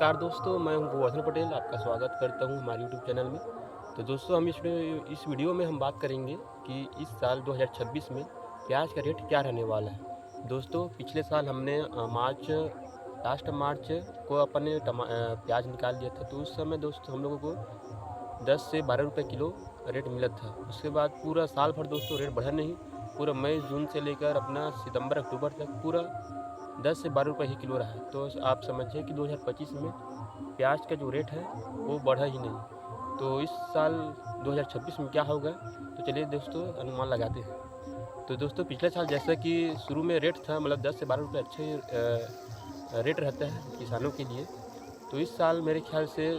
नमस्कार दोस्तों, मैं हूं गोवर्धन पटेल, आपका स्वागत करता हूं हमारे यूट्यूब चैनल में। तो दोस्तों हम इस वीडियो में हम बात करेंगे कि इस साल 2026 में प्याज का रेट क्या रहने वाला है। दोस्तों पिछले साल हमने लास्ट मार्च को अपने प्याज निकाल लिया था, तो उस समय दोस्तों हम लोगों को 10 से 12 रुपये किलो रेट मिला था। उसके बाद पूरा साल भर दोस्तों रेट बढ़ा नहीं, पूरा मई जून से लेकर अपना सितंबर अक्टूबर तक पूरा 10 से 12 रुपये ही किलो रहा है। तो आप समझिए कि 2025 में प्याज का जो रेट है वो बढ़ा ही नहीं। तो इस साल 2026 में क्या होगा, तो चलिए दोस्तों अनुमान लगाते हैं। तो दोस्तों पिछले साल जैसा कि शुरू में रेट था, मतलब 10 से 12 रुपये अच्छे रेट रहता है किसानों के लिए। तो इस साल मेरे ख्याल से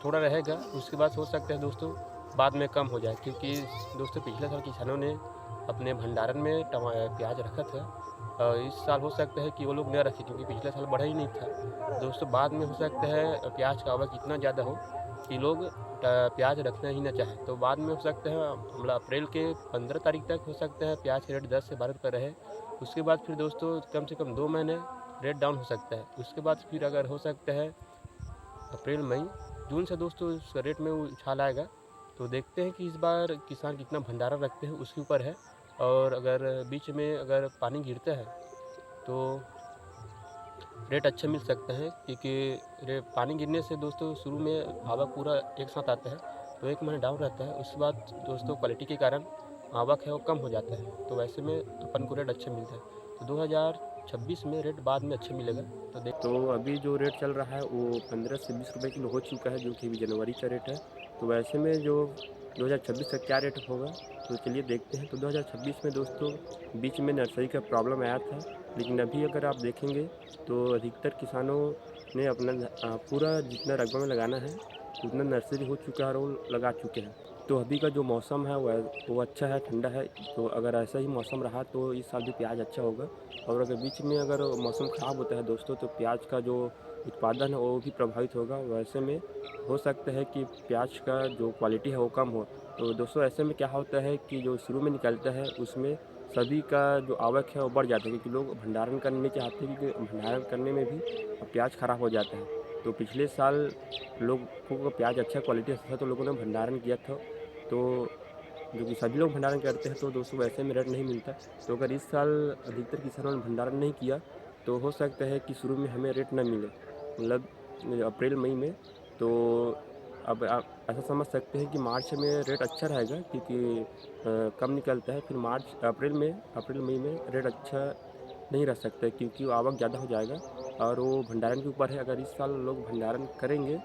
थोड़ा रहेगा, उसके बाद हो सकता है दोस्तों बाद में कम हो जाए, क्योंकि दोस्तों पिछले साल किसानों ने अपने भंडारण में प्याज रखा था। इस साल हो सकता है कि वो लोग न रखें, क्योंकि पिछले साल बढ़ा ही नहीं था। दोस्तों बाद में हो सकता है प्याज का आवक इतना ज़्यादा हो कि लोग प्याज रखना ही ना चाहें। तो बाद में हो सकता है मतलब अप्रैल के 15 तारीख तक हो सकता है प्याज का रेट 10 से 12 रुपये रहे। उसके बाद फिर दोस्तों कम से कम 2 महीने रेट डाउन हो सकता है। उसके बाद फिर अगर हो सकता है अप्रैल मई जून से दोस्तों उस रेट में उछाल आएगा। तो देखते हैं कि इस बार किसान कितना भंडारण रखते हैं, उसके ऊपर है। और अगर बीच में अगर पानी गिरता है तो रेट अच्छा मिल सकता है, क्योंकि पानी गिरने से दोस्तों शुरू में आवक पूरा एक साथ आता है, तो एक महीना डाउन रहता है। उसके बाद दोस्तों क्वालिटी के कारण आवक है वो कम हो जाता है, तो वैसे में अपन को रेट अच्छा मिलता है। तो 2026 में रेट बाद में अच्छा मिलेगा। तो अभी जो रेट चल रहा है वो 15 से 20 रुपये किलो हो चुका है, जो कि अभी जनवरी का रेट है। तो वैसे में जो 2026 का क्या रेट होगा, तो चलिए देखते हैं। तो 2026 में दोस्तों बीच में नर्सरी का प्रॉब्लम आया था, लेकिन अभी अगर आप देखेंगे तो अधिकतर किसानों ने अपना पूरा जितना रकबा में लगाना है उतना नर्सरी हो चुका है और वो लगा चुके हैं। तो अभी का जो मौसम है वो अच्छा है, ठंडा है। तो अगर ऐसा ही मौसम रहा तो इस साल भी प्याज अच्छा होगा। और अगर बीच में अगर मौसम ख़राब होता है दोस्तों, तो प्याज का जो उत्पादन है वो भी प्रभावित होगा। वैसे में हो सकता है कि प्याज का जो क्वालिटी है वो कम हो। तो दोस्तों ऐसे में क्या होता है कि जो शुरू में निकलता है उसमें सभी का जो आवक है वो बढ़ जाता है, क्योंकि लोग भंडारण करने नहीं चाहते, क्योंकि भंडारण करने में भी प्याज ख़राब हो जाता है। तो पिछले साल लोगों को प्याज अच्छा क्वालिटी था तो लोगों ने भंडारण किया था, तो जो कि सभी लोग भंडारण करते हैं, तो दोस्तों वैसे में रेट नहीं मिलता। तो अगर इस साल अधिकतर किसानों ने भंडारण नहीं किया तो हो सकता है कि शुरू में हमें रेट ना मिले, मतलब अप्रैल मई में। तो अब आप ऐसा समझ सकते हैं कि मार्च में रेट अच्छा रहेगा, क्योंकि कम निकलता है। फिर अप्रैल मई में रेट अच्छा नहीं रह सकता है, क्योंकि वो आवक ज़्यादा हो जाएगा और वो भंडारण के ऊपर है। अगर इस साल लोग भंडारण करेंगे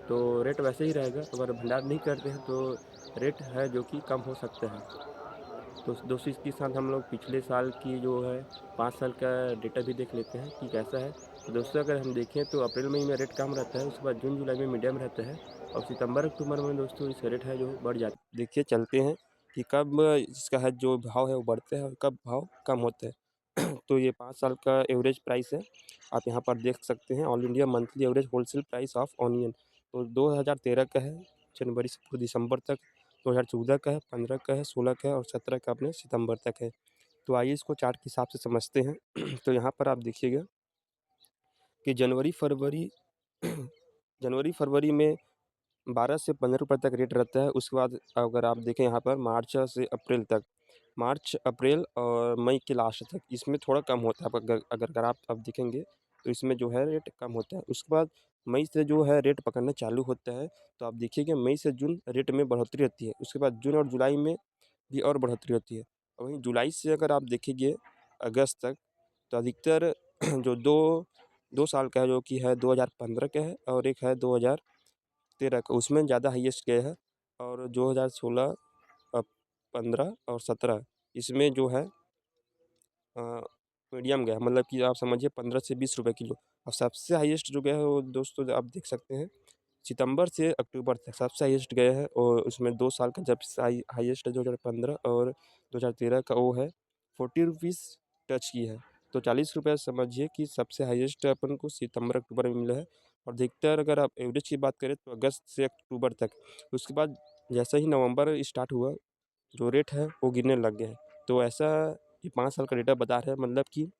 तो रेट वैसे ही रहेगा, अगर भंडारण नहीं करते हैं तो रेट है जो कि कम हो सकता है। तो दोस्तों इसके साथ हम लोग पिछले साल की जो है 5 साल का डेटा भी देख लेते हैं कि कैसा है। तो दोस्तों अगर हम देखें तो अप्रैल मई में रेट कम रहता है, उसके बाद जून जुलाई में मीडियम रहता है, और सितंबर अक्टूबर में दोस्तों इसका रेट है जो बढ़ जाता है। देखिए चलते हैं कि कब इसका है जो भाव है वो बढ़ते हैं और कब भाव कम होते हैं। तो ये 5 साल का एवरेज प्राइस है, आप यहाँ पर देख सकते हैं। All India monthly average wholesale price of onion, तो 2013 का है, जनवरी से पूरे दिसंबर तक। 2014 का है, 15 का है, 16 का है और 17 का अपने सितंबर तक है। तो आइए इसको चार्ट के हिसाब से समझते हैं। तो यहाँ पर आप देखिएगा कि जनवरी फरवरी में 12 से 15 रुपये तक रेट रहता है। उसके बाद अगर आप देखें यहाँ पर मार्च, अप्रैल और मई के लास्ट तक इसमें थोड़ा कम होता है। अगर अगर अगर आप देखेंगे तो इसमें जो है रेट कम होता है। उसके बाद मई से जो है रेट पकड़ना चालू होता है। तो आप देखिएगा मई से जून रेट में बढ़ोतरी होती है। उसके बाद जून और जुलाई में भी और बढ़ोतरी होती है। और वहीं जुलाई से अगर आप देखेंगे अगस्त तक, तो अधिकतर जो दो साल का है, जो कि है 2015 का है और एक है 2013 का, उसमें ज़्यादा हाईएस्ट गया है। और 2016, 15 और 17 इसमें जो है मीडियम गया है, मतलब कि आप समझिए 15 से 20 रुपये किलो। और सबसे हाईएस्ट जो गया है वो दोस्तों आप देख सकते हैं, सितंबर से अक्टूबर तक सबसे हाईएस्ट गया है। और उसमें 2 साल का जब हाईएस्ट है 2015 और 2013 का, वो है 40 रुपीज़ टच की है। तो 40 रुपये समझिए कि सबसे हाईएस्ट अपन को सितंबर अक्टूबर में मिला है। और अधिकतर अगर आप एवरेज की बात करें तो अगस्त से अक्टूबर तक। उसके बाद जैसे ही नवंबर स्टार्ट हुआ, जो रेट है वो गिरने लग गया है। तो ऐसा ये 5 साल का डेटा बता रहा है, मतलब कि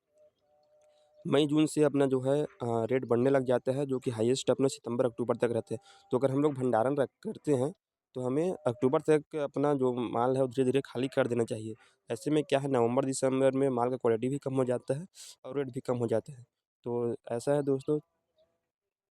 मई जून से अपना जो है रेट बढ़ने लग जाता है, जो कि हाईएस्ट अपना सितंबर अक्टूबर तक रहते हैं। तो अगर हम लोग भंडारण रख करते हैं, तो हमें अक्टूबर तक अपना जो माल है वो धीरे-धीरे खाली कर देना चाहिए। ऐसे में क्या है, नवंबर दिसंबर में माल का क्वालिटी भी कम हो जाता है और रेट भी कम हो जाता है। तो ऐसा है दोस्तों,